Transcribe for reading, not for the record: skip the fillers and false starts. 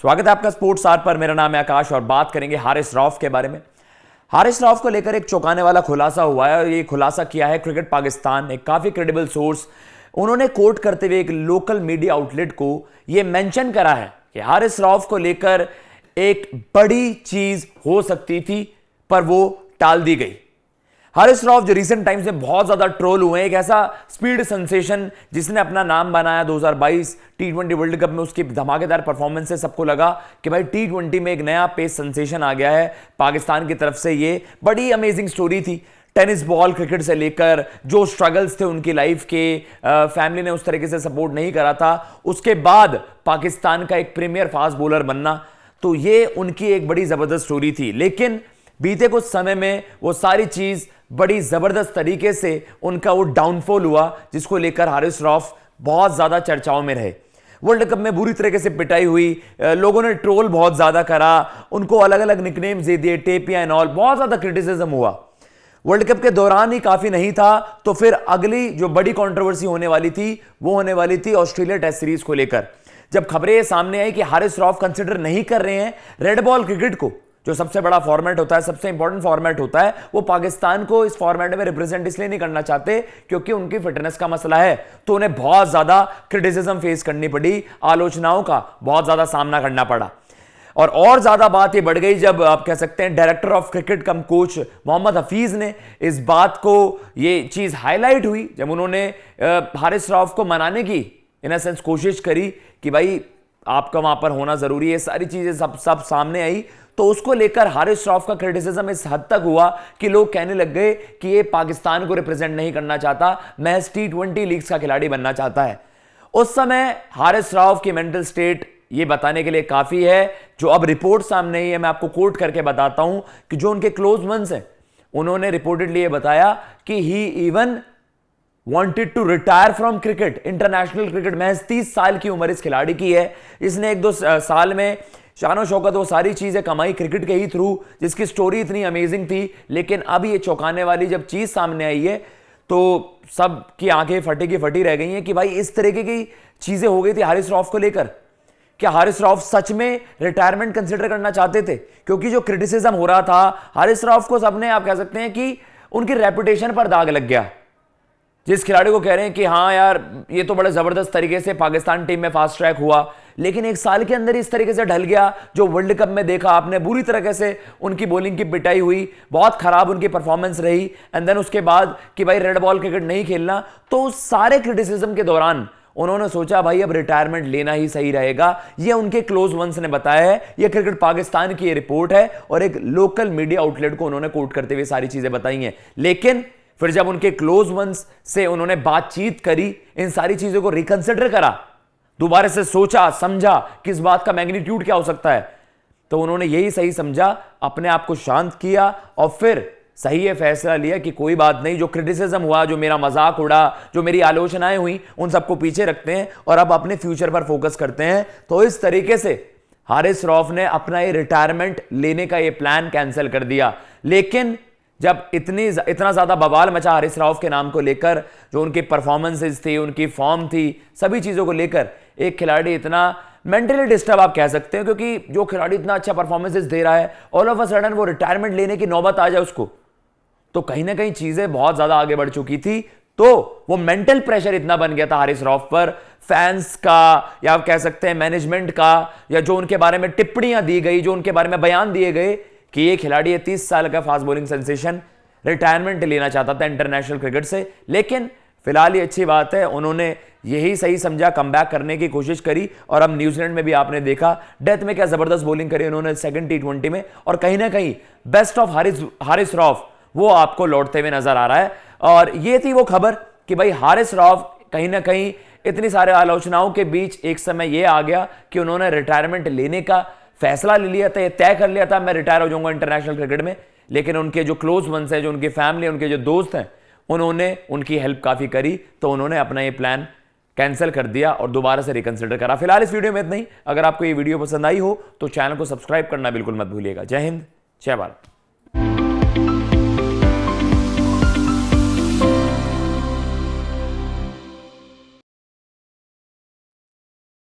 स्वागत है आपका स्पोर्ट्स आर पर। मेरा नाम है आकाश और बात करेंगे हारिस रऊफ के बारे में। हारिस रऊफ को लेकर एक चौंकाने वाला खुलासा हुआ है और ये खुलासा किया है क्रिकेट पाकिस्तान, एक काफी क्रेडिबल सोर्स। उन्होंने कोट करते हुए एक लोकल मीडिया आउटलेट को यह मेंशन करा है कि हारिस रऊफ को लेकर एक बड़ी चीज हो सकती थी पर वो टाल दी गई। हारिस रऊफ जो रिसेंट टाइम्स में बहुत ज्यादा ट्रोल हुए, एक ऐसा स्पीड सेंसेशन जिसने अपना नाम बनाया 2022 टी20 वर्ल्ड कप में। उसकी धमाकेदार परफॉर्मेंस से सबको लगा कि भाई टी20 में एक नया पेस सेंसेशन आ गया है पाकिस्तान की तरफ से। ये बड़ी अमेजिंग स्टोरी थी। टेनिस बॉल क्रिकेट से लेकर जो स्ट्रगल्स थे उनकी लाइफ के, फैमिली ने उस तरीके से सपोर्ट नहीं करा था, उसके बाद पाकिस्तान का एक प्रीमियर फास्ट बॉलर बनना, तो ये उनकी एक बड़ी जबरदस्त स्टोरी थी। लेकिन बीते कुछ समय में वो सारी चीज बड़ी जबरदस्त तरीके से उनका वो डाउनफॉल हुआ, जिसको लेकर हारिस रऊफ बहुत ज्यादा चर्चाओं में रहे। वर्ल्ड कप में बुरी तरीके से पिटाई हुई, लोगों ने ट्रोल बहुत ज्यादा करा, उनको अलग अलग निकनेम्स दे दिए, टेपिया एंड ऑल, बहुत ज्यादा क्रिटिसिज्म हुआ। वर्ल्ड कप के दौरान ही काफी नहीं था तो फिर अगली जो बड़ी कंट्रोवर्सी होने वाली थी वो होने वाली थी ऑस्ट्रेलिया टेस्ट सीरीज को लेकर। जब खबरें सामने आई कि हारिस रऊफ कंसिडर नहीं कर रहे हैं रेड बॉल क्रिकेट को, जो सबसे बड़ा फॉर्मेट होता है, सबसे इंपॉर्टेंट फॉर्मेट होता है, वो पाकिस्तान को इस फॉर्मेट में रिप्रेजेंट इसलिए नहीं करना चाहते क्योंकि उनकी फिटनेस का मसला है, तो उन्हें बहुत ज्यादा क्रिटिसिज्म फेस करनी पड़ी, आलोचनाओं का बहुत ज्यादा सामना करना पड़ा। और ज्यादा बात ये बढ़ गई जब आप कह सकते हैं director of cricket cum coach Mohammad Hafeez ने इस बात को, ये चीज हाईलाइट हुई जब उन्होंने हारिस रऊफ को मनाने की इन सेंस कोशिश करी कि भाई आपका वहां पर होना जरूरी है, सारी चीजें सब सामने आई, तो उसको लेकर हारिस रऊफ का क्रिटिसिज्म इस हद तक हुआ कि लोग कहने लग गए कि ये पाकिस्तान को रिप्रेजेंट नहीं करना चाहता, महज टी20 लीग्स का खिलाड़ी बनना चाहता है। उस समय हारिस रऊफ की मेंटल स्टेट ये बताने के लिए काफी है, जो अब रिपोर्ट सामने आई है, मैं आपको कोट करके बताता हूं कि जो उनके क्लोज वंस हैं उन्होंने रिपोर्टेडली ये बताया कि he even wanted to retire from cricket, international cricket. महज 30 साल की उम्र इस खिलाड़ी की है। इसने एक दो साल में शानो शौकत वो सारी चीजें कमाई क्रिकेट के ही थ्रू, जिसकी स्टोरी इतनी अमेजिंग थी। लेकिन अब ये चौंकाने वाली जब चीज सामने आई है तो सब की आंखें फटी की फटी रह गई हैं कि भाई इस तरीके की चीजें हो गई थी हारिस रऊफ को लेकर। क्या हारिस रऊफ सच में रिटायरमेंट कंसिडर करना चाहते थे? क्योंकि जो क्रिटिसिज्म हो रहा था हारिस रऊफ को, सबने आप कह सकते हैं कि उनकी रेपुटेशन पर दाग लग गया। जिस खिलाड़ी को कह रहे हैं कि हाँ यार ये तो बड़े जबरदस्त तरीके से पाकिस्तान टीम में फास्ट ट्रैक हुआ, लेकिन एक साल के अंदर इस तरीके से ढल गया, जो वर्ल्ड कप में देखा आपने, बुरी तरीके से उनकी बॉलिंग की पिटाई हुई, बहुत खराब उनकी परफॉर्मेंस रही, एंड देन उसके बाद कि भाई रेड बॉल क्रिकेट नहीं खेलना। तो उस सारे क्रिटिसिज्म के दौरान उन्होंने सोचा भाई अब रिटायरमेंट लेना ही सही रहेगा। ये उनके क्लोज वंस ने बताया है, ये क्रिकेट पाकिस्तान की ये रिपोर्ट है और एक लोकल मीडिया आउटलेट को उन्होंने कोट करते हुए सारी चीजें बताई हैं। लेकिन फिर जब उनके क्लोज वंस से उन्होंने बातचीत करी, इन सारी चीजों को रिकंसिडर करा, दोबारा से सोचा समझा कि इस बात का मैग्नीट्यूड क्या हो सकता है, तो उन्होंने यही सही समझा, अपने आप को शांत किया और फिर सही ये फैसला लिया कि कोई बात नहीं, जो क्रिटिसिज्म हुआ, जो मेरा मजाक उड़ा, जो मेरी आलोचनाएं हुई, उन सबको पीछे रखते हैं और अब अपने फ्यूचर पर फोकस करते हैं। तो इस तरीके से हारिस रऊफ ने अपना ये रिटायरमेंट लेने का ये प्लान कैंसिल कर दिया। लेकिन जब इतना ज्यादा बवाल मचा हारिस रऊफ के नाम को लेकर, जो उनकी परफॉर्मेंसेस थी, उनकी फॉर्म थी, सभी चीजों को लेकर, एक खिलाड़ी इतना मेंटली डिस्टर्ब आप कह सकते हैं, क्योंकि जो खिलाड़ी इतना अच्छा परफॉर्मेंसेस दे रहा है, ऑल ऑफ अ सडन वो रिटायरमेंट लेने की नौबत आ जाए उसको, तो कहीं ना कहीं चीजें बहुत ज्यादा आगे बढ़ चुकी थी। तो वो मेंटल प्रेशर इतना बन गया था हारिस रऊफ पर, फैंस का या आप कह सकते हैं मैनेजमेंट का, या जो उनके बारे में टिप्पणियां दी गई, जो उनके बारे में बयान दिए गए कि ये खिलाड़ी 30 साल का फास्ट बॉलिंग सेंसेशन रिटायरमेंट लेना चाहता था इंटरनेशनल क्रिकेट से। लेकिन फिलहाल ये अच्छी बात है, उन्होंने यही सही समझा, कमबैक करने की कोशिश करी। और अब न्यूजीलैंड में भी आपने देखा डेथ में क्या जबरदस्त बॉलिंग करी उन्होंने सेकंड टी20 में, और कहीं ना कहीं बेस्ट ऑफ हारिस रऊफ वो आपको लौटते हुए नजर आ रहा है। और ये थी वो खबर कि भाई हारिस रऊफ कहीं ना कहीं इतनी सारे आलोचनाओं के बीच एक समय ये आ गया कि उन्होंने रिटायरमेंट लेने का फैसला ले लिया था, ये तय कर लिया था मैं रिटायर हो जाऊंगा इंटरनेशनल क्रिकेट में। लेकिन उनके जो क्लोज वंस हैं, जो उनकी फैमिली, उनके जो दोस्त हैं, उन्होंने उनकी हेल्प काफी करी, तो उन्होंने अपना ये प्लान कैंसिल कर दिया और दोबारा से रिकंसिडर करा। फिलहाल इस वीडियो में इतना ही। अगर आपको ये वीडियो पसंद आई हो तो चैनल को सब्सक्राइब करना बिल्कुल मत भूलिएगा। जय हिंद, जय भारत।